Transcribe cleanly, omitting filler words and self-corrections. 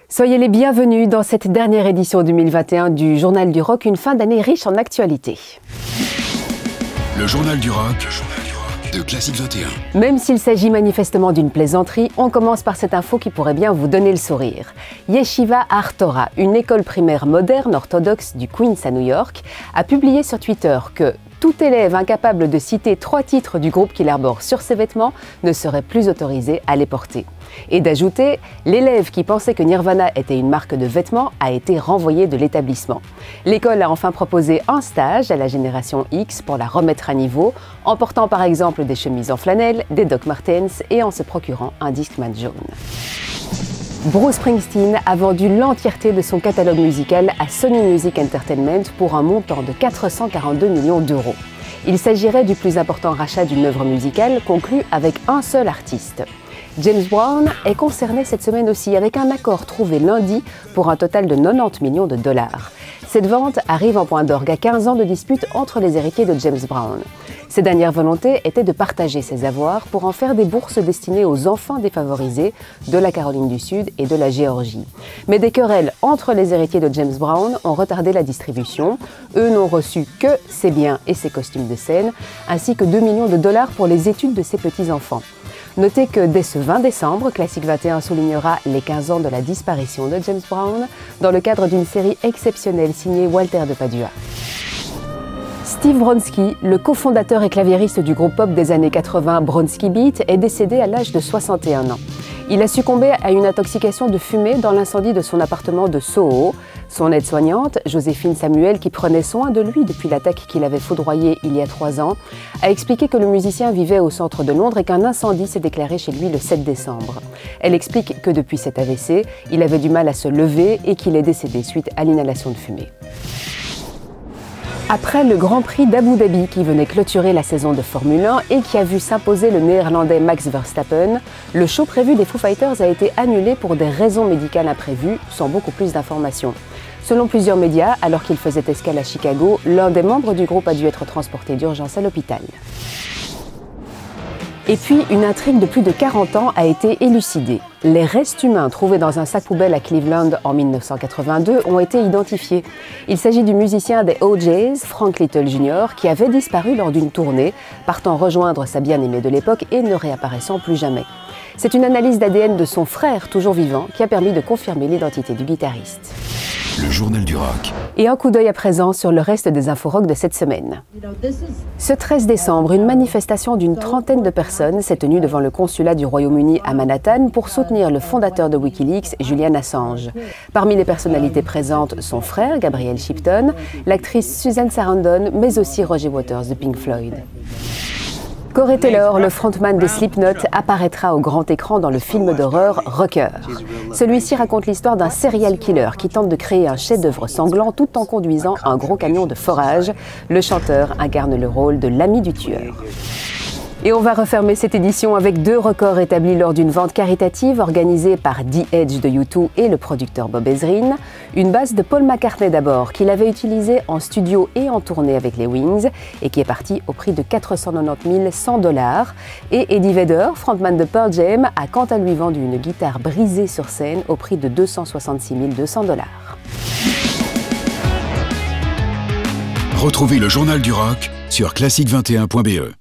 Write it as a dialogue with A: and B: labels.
A: Soyez les bienvenus dans cette dernière édition 2021 du Journal du Rock, une fin d'année riche en actualités.
B: Le Journal du Rock de Classic 21.
A: Même s'il s'agit manifestement d'une plaisanterie, on commence par cette info qui pourrait bien vous donner le sourire. Yeshiva Har Torah, une école primaire moderne orthodoxe du Queens à New York, a publié sur Twitter que tout élève incapable de citer 3 titres du groupe qu'il arbore sur ses vêtements ne serait plus autorisé à les porter. Et d'ajouter, l'élève qui pensait que Nirvana était une marque de vêtements a été renvoyé de l'établissement. L'école a enfin proposé un stage à la génération X pour la remettre à niveau, en portant par exemple des chemises en flanelle, des Doc Martens et en se procurant un Discman jaune. Bruce Springsteen a vendu l'entièreté de son catalogue musical à Sony Music Entertainment pour un montant de 442 millions d'euros. Il s'agirait du plus important rachat d'une œuvre musicale conclu avec un seul artiste. James Brown est concerné cette semaine aussi avec un accord trouvé lundi pour un total de 90 millions de dollars. Cette vente arrive en point d'orgue à 15 ans de dispute entre les héritiers de James Brown. Ses dernières volontés étaient de partager ses avoirs pour en faire des bourses destinées aux enfants défavorisés de la Caroline du Sud et de la Géorgie. Mais des querelles entre les héritiers de James Brown ont retardé la distribution. Eux n'ont reçu que ses biens et ses costumes de scène, ainsi que 2 millions de dollars pour les études de ses petits-enfants. Notez que dès ce 20 décembre, Classic 21 soulignera les 15 ans de la disparition de James Brown dans le cadre d'une série exceptionnelle signée Walter de Padua. Steve Bronski, le cofondateur et claviériste du groupe pop des années 80 Bronski Beat, est décédé à l'âge de 61 ans. Il a succombé à une intoxication de fumée dans l'incendie de son appartement de Soho. Son aide-soignante, Joséphine Samuel, qui prenait soin de lui depuis l'attaque qu'il avait foudroyée il y a 3 ans, a expliqué que le musicien vivait au centre de Londres et qu'un incendie s'est déclaré chez lui le 7 décembre. Elle explique que depuis cet AVC, il avait du mal à se lever et qu'il est décédé suite à l'inhalation de fumée. Après le Grand Prix d'Abu Dhabi qui venait clôturer la saison de Formule 1 et qui a vu s'imposer le néerlandais Max Verstappen, le show prévu des Foo Fighters a été annulé pour des raisons médicales imprévues, sans beaucoup plus d'informations. Selon plusieurs médias, alors qu'il faisait escale à Chicago, l'un des membres du groupe a dû être transporté d'urgence à l'hôpital. Et puis, une intrigue de plus de 40 ans a été élucidée. Les restes humains trouvés dans un sac poubelle à Cleveland en 1982 ont été identifiés. Il s'agit du musicien des OJs, Frank Little Jr., qui avait disparu lors d'une tournée, partant rejoindre sa bien-aimée de l'époque et ne réapparaissant plus jamais. C'est une analyse d'ADN de son frère, toujours vivant, qui a permis de confirmer l'identité du guitariste.
B: Le Journal du Rock.
A: Et un coup d'œil à présent sur le reste des infos rock de cette semaine. Ce 13 décembre, une manifestation d'une trentaine de personnes s'est tenue devant le consulat du Royaume-Uni à Manhattan pour soutenir le fondateur de Wikileaks, Julian Assange. Parmi les personnalités présentes, son frère, Gabriel Shipton, l'actrice Susan Sarandon, mais aussi Roger Waters de Pink Floyd. Corey Taylor, le frontman de Slipknot, apparaîtra au grand écran dans le film d'horreur Rucker. Celui-ci raconte l'histoire d'un serial killer qui tente de créer un chef-d'œuvre sanglant tout en conduisant un gros camion de forage. Le chanteur incarne le rôle de l'ami du tueur. Et on va refermer cette édition avec 2 records établis lors d'une vente caritative organisée par The Edge de U2 et le producteur Bob Ezrin. Une basse de Paul McCartney d'abord, qu'il avait utilisée en studio et en tournée avec les Wings, et qui est partie au prix de 490 100 $. Et Eddie Vedder, frontman de Pearl Jam, a quant à lui vendu une guitare brisée sur scène au prix de 266 200 $.
B: Retrouvez le Journal du Rock sur classic21.be.